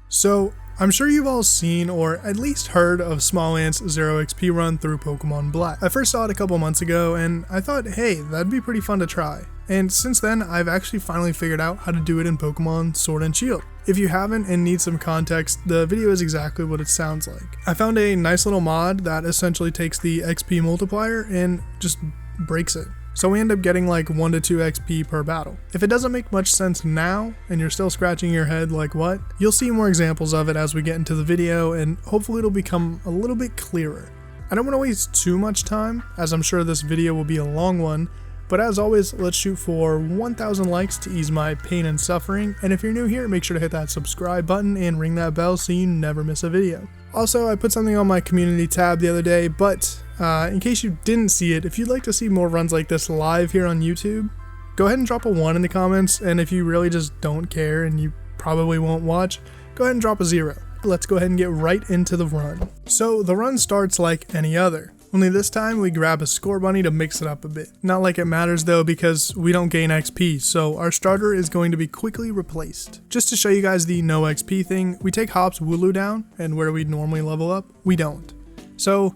So, I'm sure you've all seen or at least heard of Smallant's Zero XP run through Pokemon Black. I first saw it a couple months ago and I thought, hey, that'd be pretty fun to try. And since then, I've actually finally figured out how to do it in Pokemon Sword and Shield. If you haven't and need some context, the video is exactly what it sounds like. I found a nice little mod that essentially takes the XP multiplier and just breaks it. So we end up getting like 1 to 2 XP per battle. If it doesn't make much sense now, and you're still scratching your head like what, you'll see more examples of it as we get into the video, and hopefully it'll become a little bit clearer. I don't want to waste too much time, as I'm sure this video will be a long one, but as always, let's shoot for 1,000 likes to ease my pain and suffering, and if you're new here, make sure to hit that subscribe button and ring that bell so you never miss a video. Also, I put something on my community tab the other day, but in case you didn't see it, if you'd like to see more runs like this live here on YouTube, go ahead and drop a 1 in the comments, and if you really just don't care and you probably won't watch, go ahead and drop a 0. Let's go ahead and get right into the run. So the run starts like any other. Only this time we grab a score bunny to mix it up a bit. Not like it matters though, because we don't gain XP, so our starter is going to be quickly replaced. Just to show you guys the no XP thing, we take Hop's Wooloo down, and where we'd normally level up, we don't. So,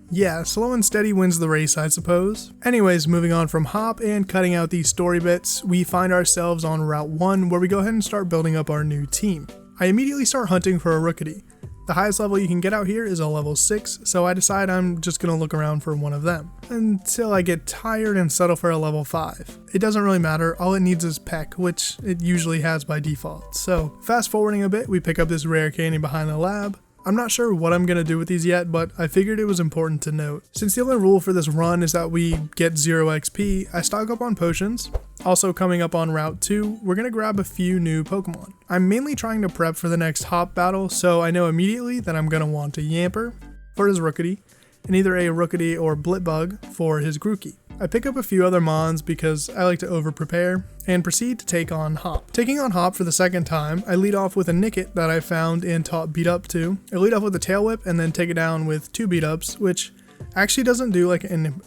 yeah, slow and steady wins the race, I suppose. Anyways, moving on from Hop and cutting out these story bits, we find ourselves on Route 1, where we go ahead and start building up our new team. I immediately start hunting for a Rookity. The highest level you can get out here is a level 6, so I decide I'm just gonna look around for one of them, until I get tired and settle for a level 5. It doesn't really matter, all it needs is Peck, which it usually has by default. So, fast forwarding a bit, we pick up this rare candy behind the lab. I'm not sure what I'm gonna do with these yet, but I figured it was important to note. Since the only rule for this run is that we get 0 XP, I stock up on potions. Also coming up on Route 2, we're gonna grab a few new Pokemon. I'm mainly trying to prep for the next Hop battle, so I know immediately that I'm gonna want a Yamper for his Rookity, and either a Rookity or Blipbug for his Grookey. I pick up a few other mons because I like to over-prepare, and proceed to take on Hop. Taking on Hop for the second time, I lead off with a Nickit that I found and taught Beat Up to. I lead off with a Tail Whip and then take it down with 2 Beat Ups, which actually doesn't do like an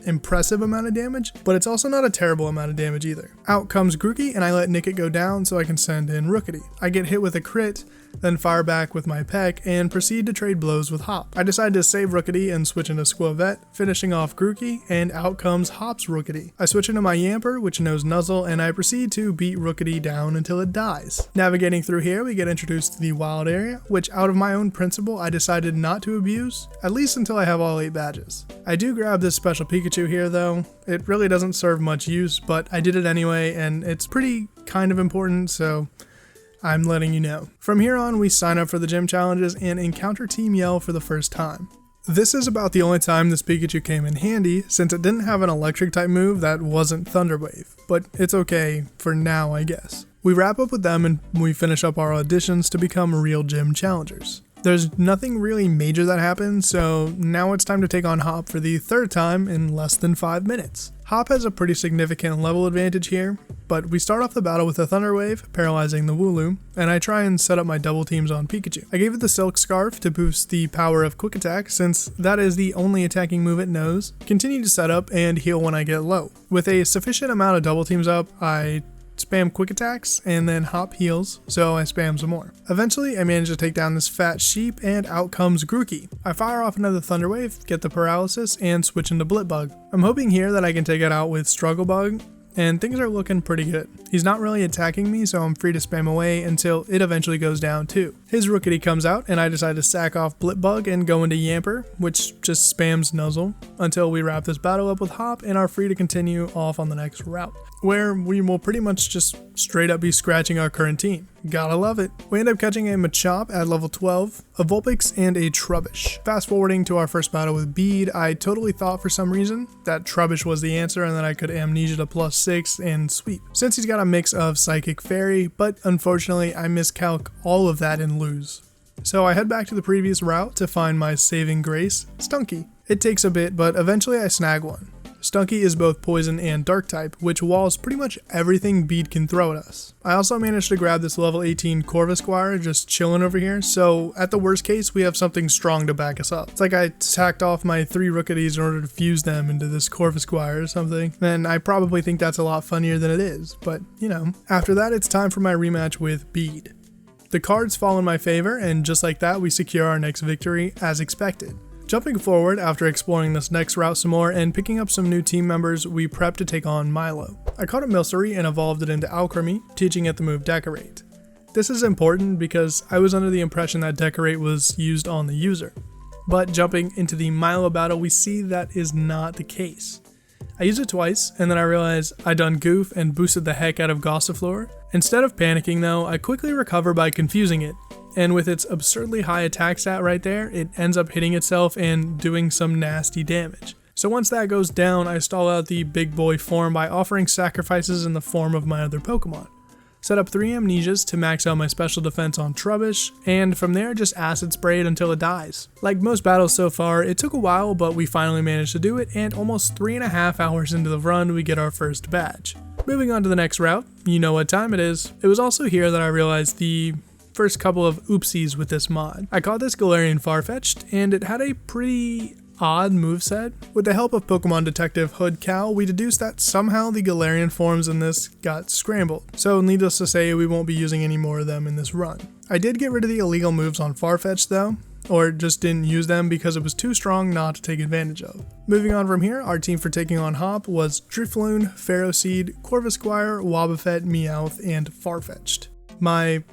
impressive amount of damage, but it's also not a terrible amount of damage either. Out comes Grookey and I let Nickit go down so I can send in Rookity. I get hit with a crit, then fire back with my Peck and proceed to trade blows with Hop. I decide to save Rookity and switch into Squavette, finishing off Grookey, and out comes Hop's Rookity. I switch into my Yamper, which knows Nuzzle, and I proceed to beat Rookity down until it dies. Navigating through here, we get introduced to the wild area, which out of my own principle I decided not to abuse, at least until I have all 8 badges. I do grab this special Pikachu here though. It really doesn't serve much use, but I did it anyway, and it's pretty kind of important, so I'm letting you know. From here on, we sign up for the gym challenges and encounter Team Yell for the first time. This is about the only time this Pikachu came in handy, since it didn't have an electric type move that wasn't Thunder Wave, but it's okay for now, I guess. We wrap up with them and we finish up our auditions to become real gym challengers. There's nothing really major that happens, so now it's time to take on Hop for the 3rd time in less than 5 minutes. Hop has a pretty significant level advantage here, but we start off the battle with a Thunder Wave, paralyzing the Wooloo, and I try and set up my double teams on Pikachu. I gave it the Silk Scarf to boost the power of Quick Attack, since that is the only attacking move it knows. Continue to set up and heal when I get low. With a sufficient amount of double teams up, I spam quick attacks and then Hop heals, so I spam some more. Eventually I manage to take down this fat sheep and out comes Grookey. I fire off another Thunder Wave, get the paralysis, and switch into Blipbug. I'm hoping here that I can take it out with Struggle Bug, and things are looking pretty good. He's not really attacking me, so I'm free to spam away until it eventually goes down too. His Rookity comes out and I decide to sack off Blipbug and go into Yamper, which just spams Nuzzle, until we wrap this battle up with Hop and are free to continue off on the next route, where we will pretty much just straight up be scratching our current team. Gotta love it. We end up catching a Machop at level 12, a Vulpix, and a Trubbish. Fast forwarding to our first battle with Bead, I totally thought for some reason that Trubbish was the answer and that I could Amnesia to +6 and sweep, since he's got a mix of Psychic Fairy, but unfortunately I miscalc all of that and lose. So I head back to the previous route to find my saving grace, Stunky. It takes a bit, but eventually I snag one. Stunky is both poison and dark type, which walls pretty much everything Bead can throw at us. I also managed to grab this level 18 Corvisquire just chilling over here, so at the worst case we have something strong to back us up. It's like I sacked off my 3 Rookities in order to fuse them into this Corvisquire or something, and I probably think that's a lot funnier than it is, but you know. After that it's time for my rematch with Bead. The cards fall in my favor, and just like that, we secure our next victory as expected. Jumping forward after exploring this next route some more and picking up some new team members, we prep to take on Milo. I caught a Milcery and evolved it into Alchemy, teaching it the move Decorate. This is important because I was under the impression that Decorate was used on the user. But jumping into the Milo battle, we see that is not the case. I used it twice, and then I realized I done goof and boosted the heck out of Gossifleur. Instead of panicking though, I quickly recover by confusing it. And with its absurdly high attack stat right there, it ends up hitting itself and doing some nasty damage. So once that goes down, I stall out the big boy form by offering sacrifices in the form of my other Pokemon. Set up 3 Amnesias to max out my special defense on Trubbish, and from there just acid spray it until it dies. Like most battles so far, it took a while, but we finally managed to do it, and almost 3.5 hours into the run, we get our first badge. Moving on to the next route, you know what time it is. It was also here that I realized the first couple of oopsies with this mod. I caught this Galarian Farfetch'd, and it had a pretty odd moveset. With the help of Pokemon Detective Hood Cow, we deduced that somehow the Galarian forms in this got scrambled. So needless to say, we won't be using any more of them in this run. I did get rid of the illegal moves on Farfetch'd though, or just didn't use them because it was too strong not to take advantage of. Moving on from here, our team for taking on Hop was Drifloon, Ferroseed, Corvisquire, Wobbuffet, Meowth, and Farfetch'd. My,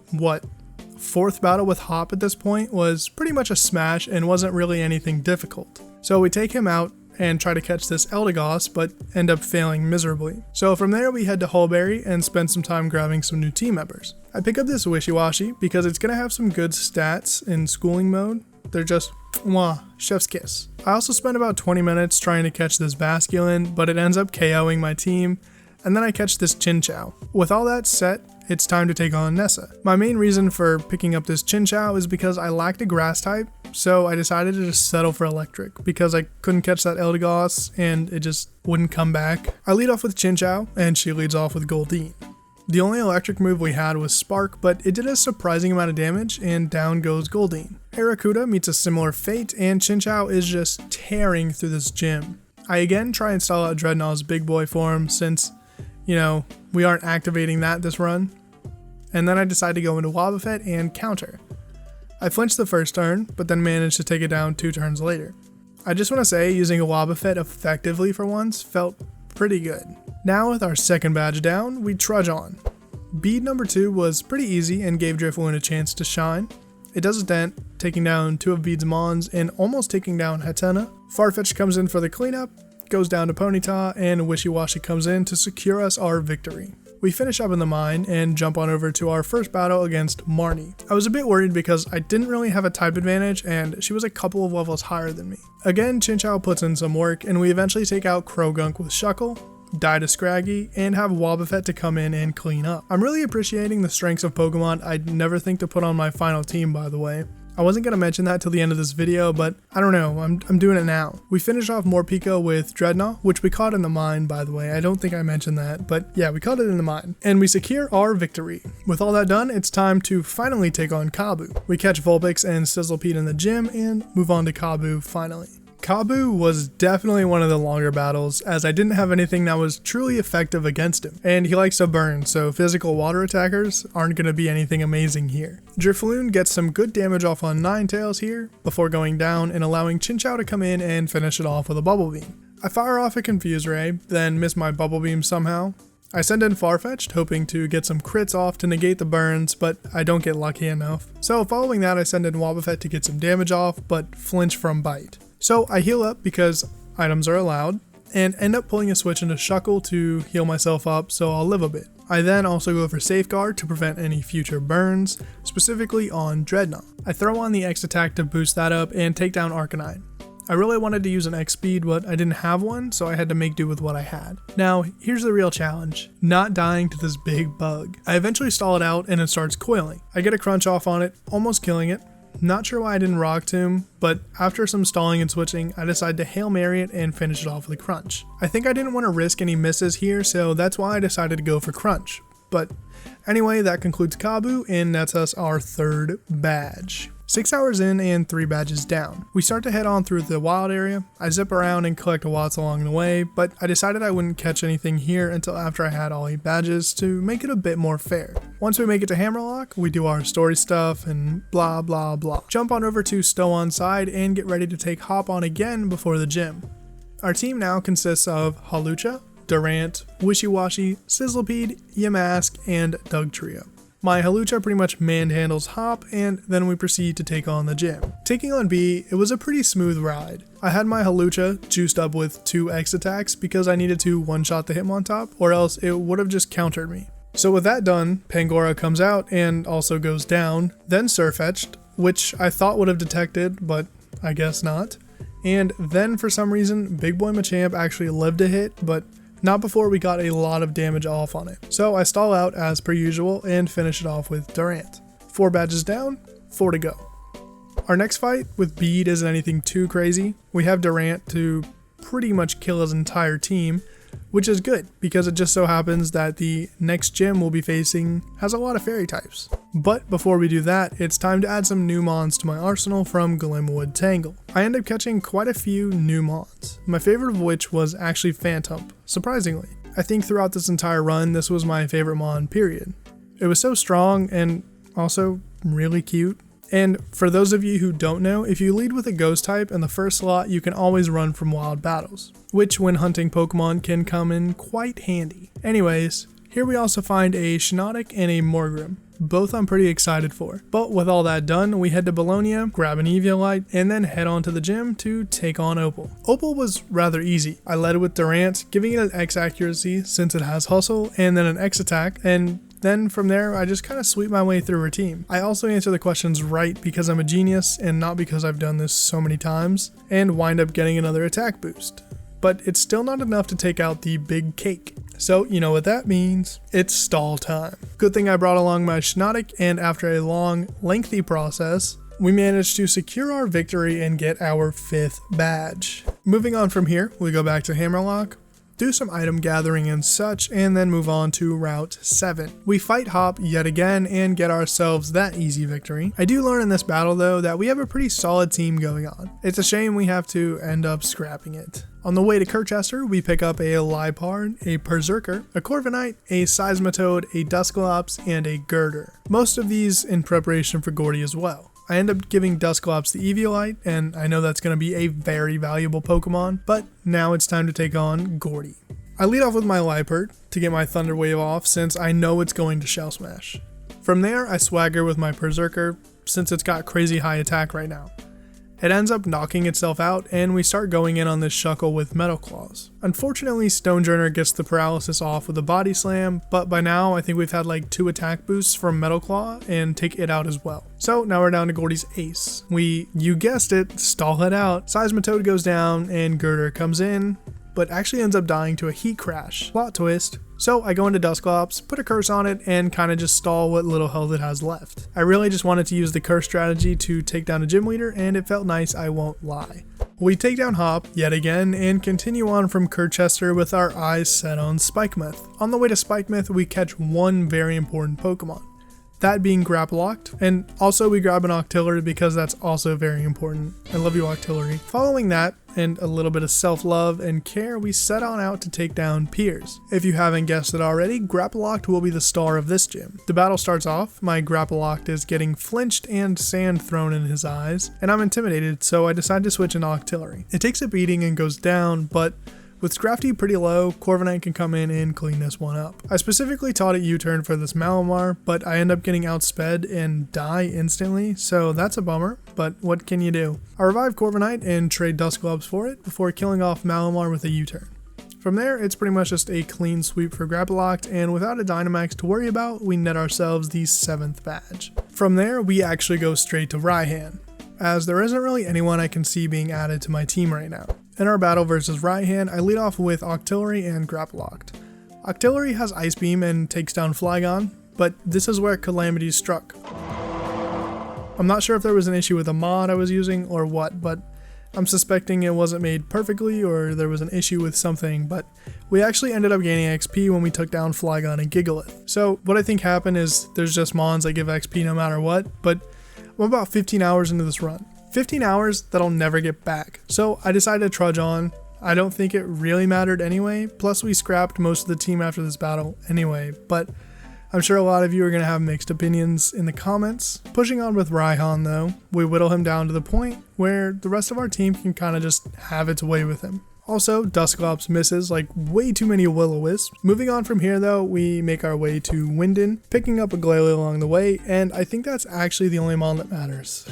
4th battle with Hop at this point was pretty much a smash and wasn't really anything difficult. So we take him out and try to catch this Eldegoss, but end up failing miserably. So from there we head to Hulberry and spend some time grabbing some new team members. I pick up this Wishiwashi because it's going to have some good stats in schooling mode. They're just, mwah, chef's kiss. I also spent about 20 minutes trying to catch this Basculin, but it ends up KOing my team, and then I catch this Chinchou. With all that set, it's time to take on Nessa. My main reason for picking up this Chinchou is because I lacked a grass type, so I decided to just settle for electric because I couldn't catch that Eldegoss and it just wouldn't come back. I lead off with Chinchou and she leads off with Goldeen. The only electric move we had was Spark, but it did a surprising amount of damage and down goes Goldeen. Aracuda meets a similar fate and Chinchou is just tearing through this gym. I again try and stall out Dreadnought's big boy form since, we aren't activating that this run. And then I decide to go into Wobbuffet and counter. I flinched the first turn, but then managed to take it down 2 turns later. I just want to say, using a Wobbuffet effectively for once felt pretty good. Now with our second badge down, we trudge on. Bead number 2 was pretty easy and gave Drifloon a chance to shine. It does a dent, taking down 2 of Bead's Mons and almost taking down Hatena. Farfetch'd comes in for the cleanup, goes down to Ponyta, and Wishiwashi comes in to secure us our victory. We finish up in the mine and jump on over to our first battle against Marnie. I was a bit worried because I didn't really have a type advantage and she was a couple of levels higher than me. Again, Chinchou puts in some work and we eventually take out Krogunk with Shuckle, die to Scraggy, and have Wobbuffet to come in and clean up. I'm really appreciating the strengths of Pokemon I'd never think to put on my final team, by the way. I wasn't going to mention that till the end of this video, but I don't know, I'm doing it now. We finish off Morpeko with Dreadnought, which we caught in the mine, by the way. I don't think I mentioned that, but yeah, we caught it in the mine. And we secure our victory. With all that done, it's time to finally take on Kabu. We catch Vulpix and Sizzlepede in the gym and move on to Kabu finally. Kabu was definitely one of the longer battles, as I didn't have anything that was truly effective against him, and he likes to burn, so physical water attackers aren't going to be anything amazing here. Drifloon gets some good damage off on Ninetales here, before going down and allowing Chinchou to come in and finish it off with a Bubble Beam. I fire off a Confuse Ray, then miss my Bubble Beam somehow. I send in Farfetch'd, hoping to get some crits off to negate the burns, but I don't get lucky enough. So following that, I send in Wobbuffet to get some damage off, but flinch from Bite. So I heal up because items are allowed, and end up pulling a switch into Shuckle to heal myself up so I'll live a bit. I then also go for Safeguard to prevent any future burns, specifically on Dreadnought. I throw on the X attack to boost that up and take down Arcanine. I really wanted to use an X speed, but I didn't have one, so I had to make do with what I had. Now, here's the real challenge, not dying to this big bug. I eventually stall it out and it starts coiling. I get a crunch off on it, almost killing it. Not sure why I didn't Rock Tomb, but after some stalling and switching, I decided to Hail Mary it and finish it off with a Crunch. I think I didn't want to risk any misses here, so that's why I decided to go for Crunch. But anyway, that concludes Kabu, and that's us our 3rd badge. 6 hours in and 3 badges down. We start to head on through the wild area. I zip around and collect watts along the way, but I decided I wouldn't catch anything here until after I had all 8 badges to make it a bit more fair. Once we make it to Hammerlock, we do our story stuff and blah blah blah. Jump on over to Stow on Side and get ready to take Hop on again before the gym. Our team now consists of Hawlucha, Durant, Wishy Washy, Sizzlepede, Yamask, and Doug Trio. My Hawlucha pretty much manhandles Hop, and then we proceed to take on the gym. Taking on B, it was a pretty smooth ride. I had my Hawlucha juiced up with 2 X attacks because I needed to one-shot the Hitmontop, or else it would have just countered me. So with that done, Pangoro comes out and also goes down, then Surfetched, which I thought would have detected, but I guess not. And then for some reason, Big Boy Machamp actually lived a hit, but not before we got a lot of damage off on it. So I stall out as per usual and finish it off with Durant. 4 badges down, 4 to go. Our next fight with Bead isn't anything too crazy. We have Durant to pretty much kill his entire team, which is good because it just so happens that the next gym we'll be facing has a lot of fairy types. But before we do that, it's time to add some new mons to my arsenal from Glimwood Tangle. I end up catching quite a few new mons, my favorite of which was actually Phantump, surprisingly. I think throughout this entire run, this was my favorite mon, period. It was so strong and also really cute. And for those of you who don't know, if you lead with a ghost type in the first slot, you can always run from wild battles, which when hunting Pokemon can come in quite handy. Anyways, here we also find a Shiinotic and a Morgrim, both I'm pretty excited for. But with all that done, we head to Bologna, grab an Eviolite, and then head on to the gym to take on Opal. Opal was rather easy. I led with Durant, giving it an X accuracy since it has Hustle, and then an X attack, and then from there, I just kind of sweep my way through her team. I also answer the questions right because I'm a genius and not because I've done this so many times, and wind up getting another attack boost. But it's still not enough to take out the big cake. So you know what that means. It's stall time. Good thing I brought along my Shiinotic, and after a long, lengthy process, we managed to secure our victory and get our 5th badge. Moving on from here, we go back to Hammerlock, do some item gathering and such, and then move on to Route 7. We fight Hop yet again and get ourselves that easy victory. I do learn in this battle though that we have a pretty solid team going on. It's a shame we have to end up scrapping it. On the way to Kirchester, we pick up a Liepard, a Berserker, a Corviknight, a Seismitoad, a Dusclops, and a Girder. Most of these in preparation for Gordy as well. I end up giving Dusclops the Eviolite, and I know that's going to be a very valuable Pokemon, but now it's time to take on Gordy. I lead off with my Liepard to get my Thunder Wave off since I know it's going to Shell Smash. From there, I swagger with my Berserker since it's got crazy high attack right now. It ends up knocking itself out, and we start going in on this Shuckle with Metal Claws. Unfortunately, Stonjourner gets the paralysis off with a Body Slam, but by now I think we've had like 2 attack boosts from Metal Claw and take it out as well. So now we're down to Gordy's Ace. You guessed it, stall it out. Seismitoad goes down and Girder comes in, but actually ends up dying to a Heat Crash. Plot twist. So I go into Dusclops, put a curse on it, and kind of just stall what little health it has left. I really just wanted to use the curse strategy to take down a gym leader, and it felt nice, I won't lie. We take down Hop yet again and continue on from Kirchester with our eyes set on Spikemouth. On the way to Spikemouth, we catch one very important Pokemon, that being Grapploct, and also we grab an Octillery because that's also very important. I love you, Octillery. Following that, and a little bit of self-love and care, we set on out to take down Piers. If you haven't guessed it already, Grapploct will be the star of this gym. The battle starts off, my Grapploct is getting flinched and sand thrown in his eyes, and I'm intimidated, so I decide to switch into Octillery. It takes a beating and goes down, but with Scrafty pretty low, Corviknight can come in and clean this one up. I specifically taught it U-turn for this Malamar, but I end up getting outsped and die instantly, so that's a bummer, but what can you do? I revive Corviknight and trade Dusclops for it before killing off Malamar with a U-turn. From there, it's pretty much just a clean sweep for Grapploct, and without a Dynamax to worry about, we net ourselves the 7th badge. From there, we actually go straight to Raihan, as there isn't really anyone I can see being added to my team right now. In our battle versus Raihan, I lead off with Octillery and Grapploct. Octillery has Ice Beam and takes down Flygon, but this is where Calamity struck. I'm not sure if there was an issue with the mod I was using or what, but I'm suspecting it wasn't made perfectly or there was an issue with something, but we actually ended up gaining XP when we took down Flygon and Gigalith. So what I think happened is there's just mons that give XP no matter what, but I'm about 15 hours into this run. 15 hours that I'll never get back. So I decided to trudge on. I don't think it really mattered anyway, plus we scrapped most of the team after this battle anyway, but I'm sure a lot of you are going to have mixed opinions in the comments. Pushing on with Raihan though, we whittle him down to the point where the rest of our team can kind of just have its way with him. Also, Dusclops misses like way too many Will-O-Wisps. Moving on from here though, we make our way to Winden, picking up a Glalie along the way, and I think that's actually the only mon that matters.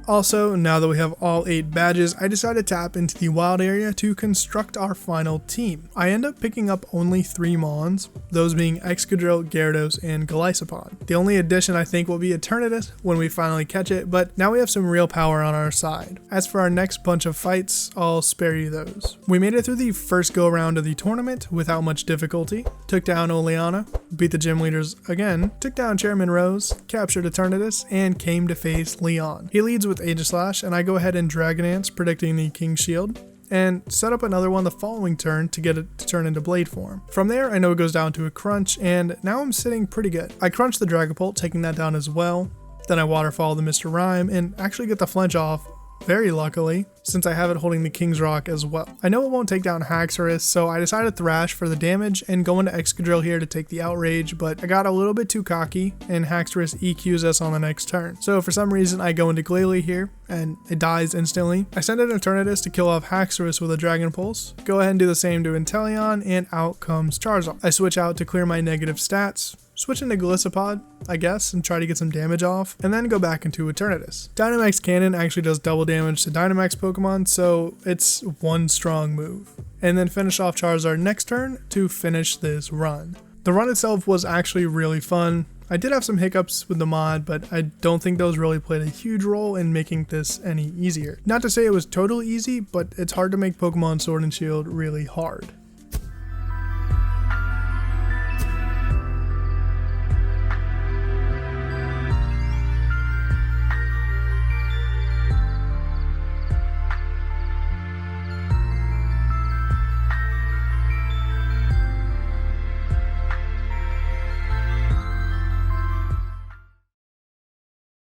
Also, now that we have all 8 badges, I decided to tap into the wild area to construct our final team. I end up picking up only 3 mons, those being Excadrill, Gyarados, and Golisopod. The only addition I think will be Eternatus when we finally catch it, but now we have some real power on our side. As for our next bunch of fights, I'll spare you those. We made it through the first go around of the tournament without much difficulty, took down Oleana, beat the gym leaders again, took down Chairman Rose, captured Eternatus, and came to face Leon. He leads with Aegislash, and I go ahead and Dragon Dance, predicting the King Shield, and set up another one the following turn to get it to turn into Blade form. From there, I know it goes down to a Crunch, and now I'm sitting pretty good. I crunch the Dragapult, taking that down as well. Then I Waterfall the Mr. Rhyme, and actually get the flinch off, very luckily, since I have it holding the King's Rock as well. I know it won't take down Haxorus, so I decided Thrash for the damage and go into Excadrill here to take the Outrage, but I got a little bit too cocky and Haxorus EQs us on the next turn. So for some reason I go into Glalie here and it dies instantly. I send an Eternatus to kill off Haxorus with a Dragon Pulse, go ahead and do the same to Inteleon, and out comes Charizard. I switch out to clear my negative stats, switch into Golisopod, I guess, and try to get some damage off, and then go back into Eternatus. Dynamax Cannon actually does double damage to Dynamax Pokemon, so it's one strong move. And then finish off Charizard next turn to finish this run. The run itself was actually really fun. I did have some hiccups with the mod, but I don't think those really played a huge role in making this any easier. Not to say it was totally easy, but it's hard to make Pokemon Sword and Shield really hard.